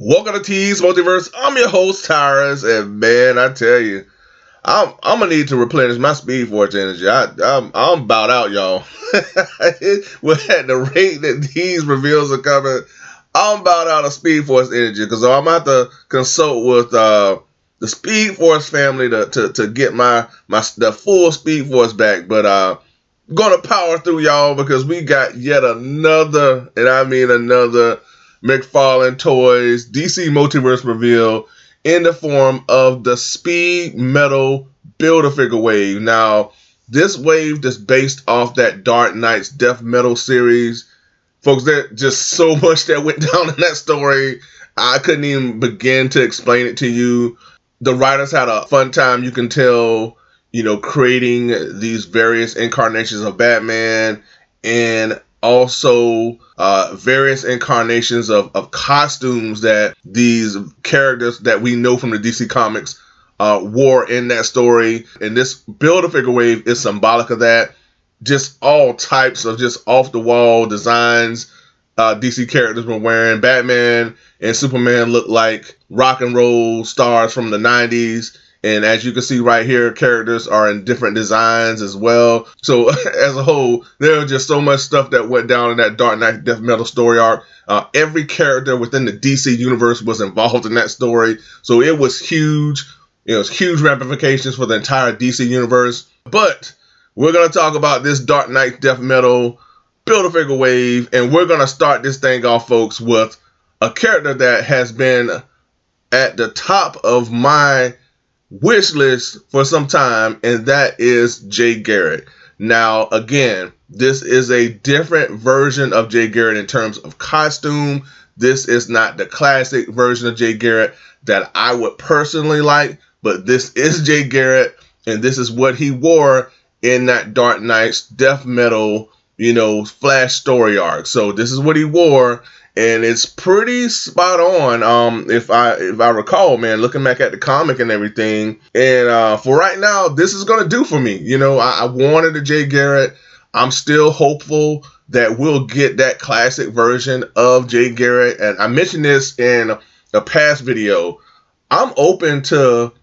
Welcome to T's Multiverse. I'm your host, Tyrus, and man, I tell you, I'm gonna need to replenish my Speed Force energy. I'm about out, y'all. With at the rate that these reveals are coming, I'm about out of Speed Force energy because I'm about to consult with the Speed Force family to get the full Speed Force back. But gonna power through, y'all, because we got yet another, and I mean another, McFarlane Toys DC Multiverse reveal in the form of the Speed Metal Build-A-Figure wave. Now, this wave is based off that Dark Knight's Death Metal series. Folks, there's just so much that went down in that story. I couldn't even begin to explain it to you. The writers had a fun time, you can tell, creating these various incarnations of Batman and also various incarnations of costumes that these characters that we know from the DC Comics wore in that story. And this Build-A-Figure wave is symbolic of that. Just all types of just off-the-wall designs DC characters were wearing. Batman and Superman look like rock and roll stars from the 90s. And as you can see right here, characters are in different designs as well. So as a whole, there was just so much stuff that went down in that Dark Knight Death Metal story arc. Every character within the DC universe was involved in that story. So it was huge. It was huge ramifications for the entire DC universe. But we're going to talk about this Dark Knight Death Metal Build-A-Figure wave. And we're going to start this thing off, folks, with a character that has been at the top of my wish list for some time, and that is Jay Garrick. Now, again, this is a different version of Jay Garrick in terms of costume. This is not the classic version of Jay Garrick that I would personally like, but this is Jay Garrick, and this is what he wore in that Dark Knight's Death Metal, Flash story arc. So this is what he wore, and it's pretty spot on. If I recall, man, looking back at the comic and everything. And for right now, this is gonna do for me. I wanted a Jay Garrick. I'm still hopeful that we'll get that classic version of Jay Garrick. And I mentioned this in a past video. I'm open to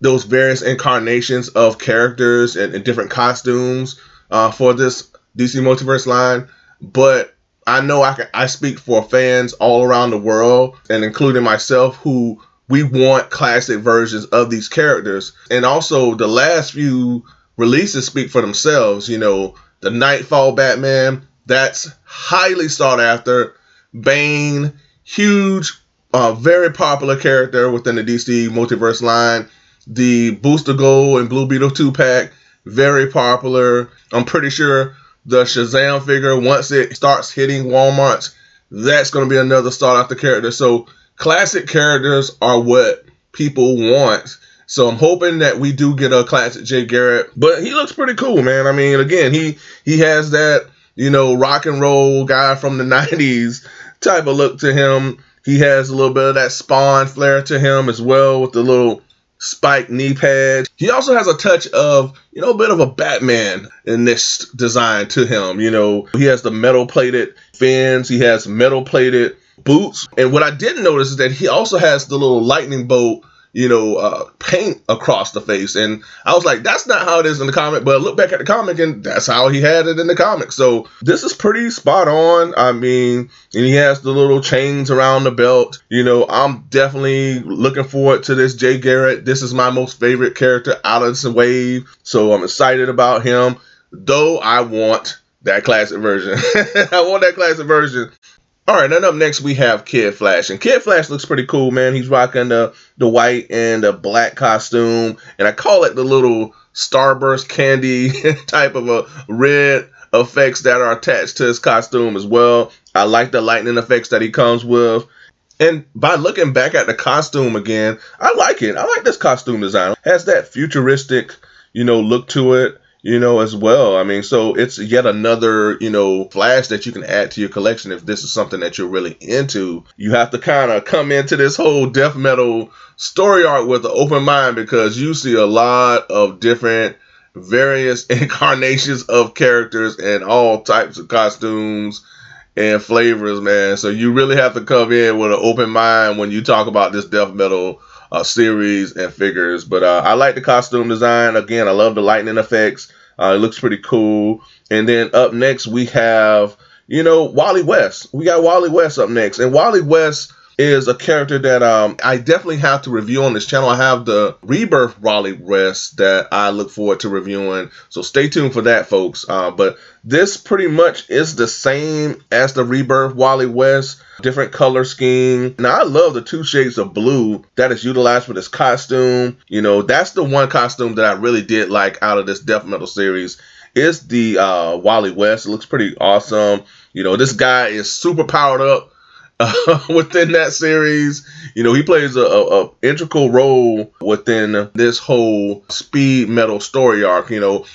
those various incarnations of characters and different costumes for this DC Multiverse line, but I know I speak for fans all around the world, and including myself, who we want classic versions of these characters. And also the last few releases speak for themselves. The Nightfall Batman, that's highly sought after. Bane, huge, very popular character within the DC Multiverse line. The Booster Gold and Blue Beetle 2-pack, very popular. I'm pretty sure the Shazam figure, once it starts hitting Walmarts, that's going to be another sought-after character. So classic characters are what people want. So I'm hoping that we do get a classic Jay Garrick. But he looks pretty cool, man. I mean, again, he has that, rock and roll guy from the 90s type of look to him. He has a little bit of that Spawn flair to him as well, with the little spiked knee pad. He also has a touch of, a bit of a Batman in this design to him. He has the metal plated fins. He has metal plated boots. And what I didn't notice is that he also has the little lightning bolt, paint across the face. And I was like, that's not how it is in the comic. But I look back at the comic and that's how he had it in the comic. So this is pretty spot on. I mean, and he has the little chains around the belt. I'm definitely looking forward to this Jay Garrick. This is my most favorite character out of this wave. So I'm excited about him. Though I want that classic version. I want that classic version. All right, and up next we have Kid Flash. And Kid Flash looks pretty cool, man. He's rocking the white and the black costume. And I call it the little Starburst candy type of a red effects that are attached to his costume as well. I like the lightning effects that he comes with. And by looking back at the costume again, I like it. I like this costume design. It has that futuristic, look to it. As well. I mean, so it's yet another, Flash that you can add to your collection if this is something that you're really into. You have to kind of come into this whole death metal story arc with an open mind, because you see a lot of different various incarnations of characters and all types of costumes and flavors, man. So you really have to come in with an open mind when you talk about this death metal series and figures. But I like the costume design. Again, I love the lightning effects. It looks pretty cool. And then up next we have, Walley West. We got Walley West up next. And Walley West is a character that I definitely have to review on this channel. I have the Rebirth Walley West that I look forward to reviewing. So stay tuned for that, folks. But this pretty much is the same as the Rebirth Walley West. Different color scheme. Now, I love the 2 shades of blue that is utilized for this costume. That's the one costume that I really did like out of this death metal series. Is the Walley West. It looks pretty awesome. This guy is super powered up within that series. He plays a integral role within this whole speed metal story arc.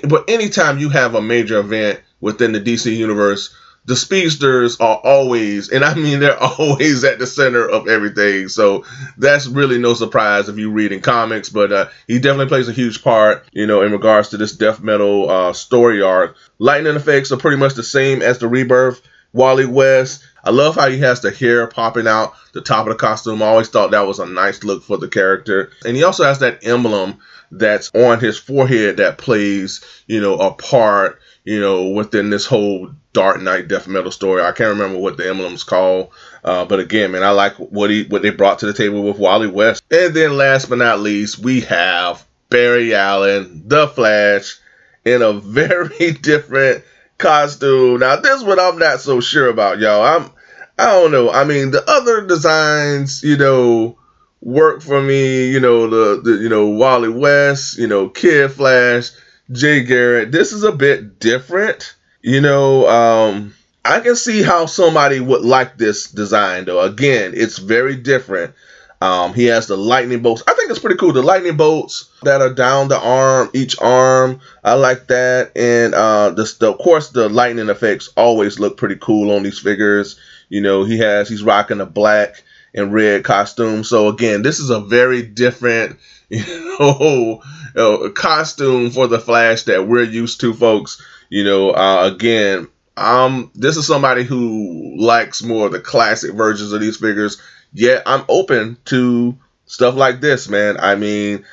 But anytime you have a major event within the DC universe, the speedsters are always, and I mean they're always at the center of everything. So that's really no surprise if you read in comics. But he definitely plays a huge part, in regards to this death metal story arc. Lightning effects are pretty much the same as the Rebirth Walley West. I love how he has the hair popping out the top of the costume. I always thought that was a nice look for the character. And he also has that emblem that's on his forehead that plays, a part, within this whole Dark Knight death metal story. I can't remember what the emblem's called. But again, man, I like what they brought to the table with Walley West. And then last but not least, we have Barry Allen, the Flash, in a very different costume. Now, this one I'm not so sure about, y'all. I don't know. I mean, the other designs, work for me. The Walley West, Kid Flash, Jay Garrick. This is a bit different. I can see how somebody would like this design, though. Again, it's very different. He has the lightning bolts. I think it's pretty cool. The lightning bolts that are down the arm, each arm. I like that. And of course, the lightning effects always look pretty cool on these figures. He's rocking a black and red costume. So again, this is a very different, costume for the Flash that we're used to, folks. Again, this is somebody who likes more of the classic versions of these figures. Yet I'm open to stuff like this, man. I mean,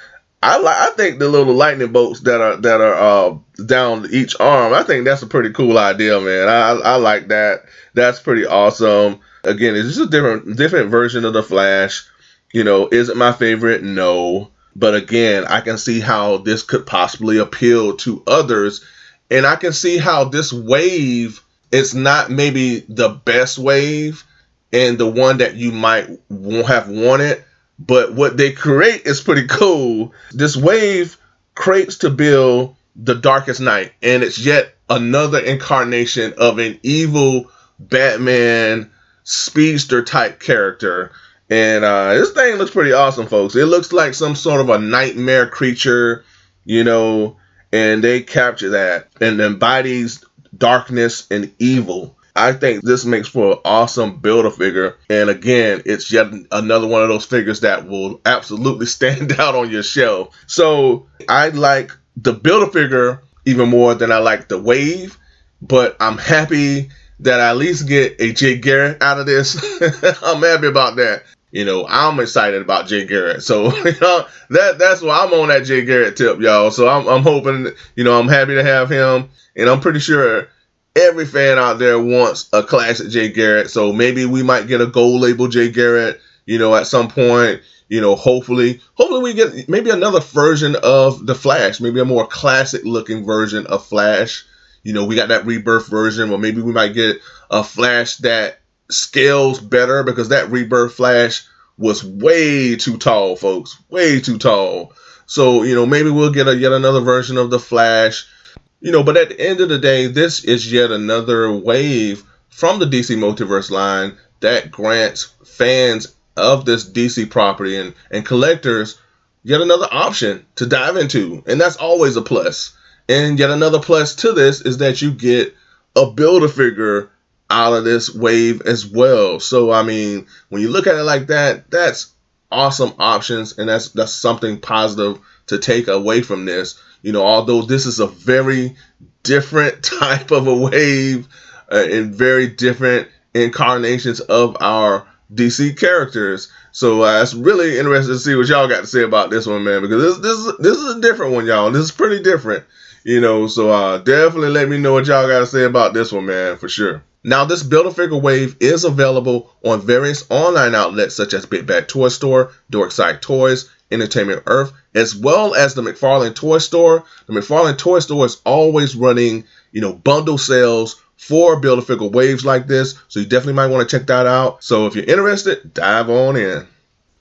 I think the little lightning bolts that are down each arm, I think that's a pretty cool idea, man. I like that. That's pretty awesome. Again, it's just a different version of the Flash. Is it my favorite? No. But again, I can see how this could possibly appeal to others. And I can see how this wave is not maybe the best wave and the one that you might have wanted, but what they create is pretty cool. This wave creates to build the Darkest Knight, and it's yet another incarnation of an evil Batman speedster type character. And this thing looks pretty awesome, folks. It looks like some sort of a nightmare creature, and they capture that and embodies darkness and evil. I think this makes for an awesome Build-A-Figure. And again, it's yet another one of those figures that will absolutely stand out on your shelf. So I like the Build-A-Figure even more than I like the Wave. But I'm happy that I at least get a Jay Garrick out of this. I'm happy about that. I'm excited about Jay Garrick. So, that's why I'm on that Jay Garrick tip, y'all. So I'm hoping, I'm happy to have him. And I'm pretty sure every fan out there wants a classic Jay Garrick. So maybe we might get a gold label Jay Garrick, at some point. Hopefully we get maybe another version of the Flash, maybe a more classic looking version of Flash. We got that Rebirth version, or maybe we might get a Flash that scales better, because that Rebirth Flash was way too tall, folks, way too tall. So, maybe we'll get yet another version of the Flash. But at the end of the day, this is yet another wave from the DC Multiverse line that grants fans of this DC property and collectors yet another option to dive into. And that's always a plus. And yet another plus to this is that you get a Build-A-Figure out of this wave as well. So, I mean, when you look at it like that, that's awesome options. And that's something positive to take away from this. Although this is a very different type of a wave and very different incarnations of our DC characters. So it's really interesting to see what y'all got to say about this one, man, because this is a different one, y'all. This is pretty different, you know. So definitely let me know what y'all got to say about this one, man, for sure. Now, this Build-A-Figure wave is available on various online outlets such as BigBadToyStore, Dorkside Toys, Entertainment Earth, as well as the McFarlane Toy Store. The McFarlane Toy Store is always running, you know, bundle sales for Build-A-Figure waves like this, so you definitely might want to check that out. So if you're interested, dive on in.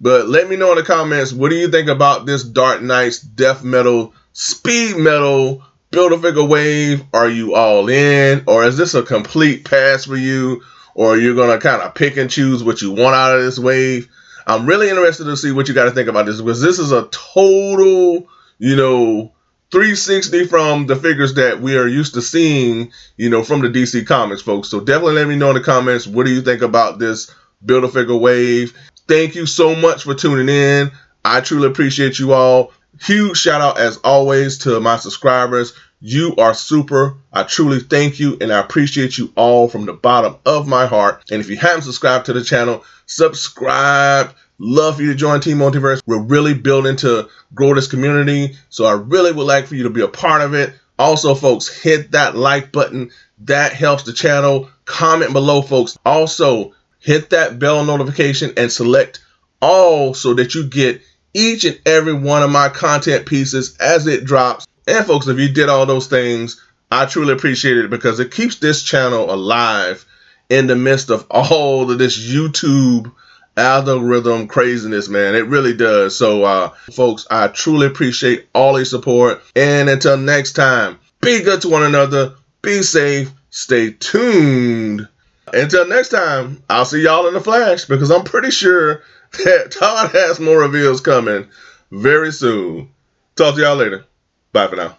But let me know in the comments, what do you think about this Dark Knight's Death Metal, Speed Metal Build-A-Figure wave? Are you all in, or is this a complete pass for you, or are you gonna kind of pick and choose what you want out of this wave? I'm really interested to see what you got to think about this, because this is a total, you know, 360 from the figures that we are used to seeing, you know, from the DC Comics, folks. So definitely let me know in the comments, what do you think about this Build-A-Figure wave? Thank you so much for tuning in. I truly appreciate you all. Huge shout out, as always, to my subscribers. You are super. I truly thank you, and I appreciate you all from the bottom of my heart. And if you haven't subscribed to the channel, subscribe. Love for you to join Team Multiverse. We're really building to grow this community, so I really would like for you to be a part of it. Also, folks, hit that like button. That helps the channel. Comment below, folks. Also, hit that bell notification and select all so that you get each and every one of my content pieces as it drops. And folks, if you did all those things, I truly appreciate it, because it keeps this channel alive in the midst of all of this YouTube algorithm craziness, man. It really does. So folks, I truly appreciate all your support, and until next time, be good to one another, be safe, stay tuned. Until next time, I'll see y'all in the flash, because I'm pretty sure that Todd has more reveals coming very soon. Talk to y'all later. Bye for now.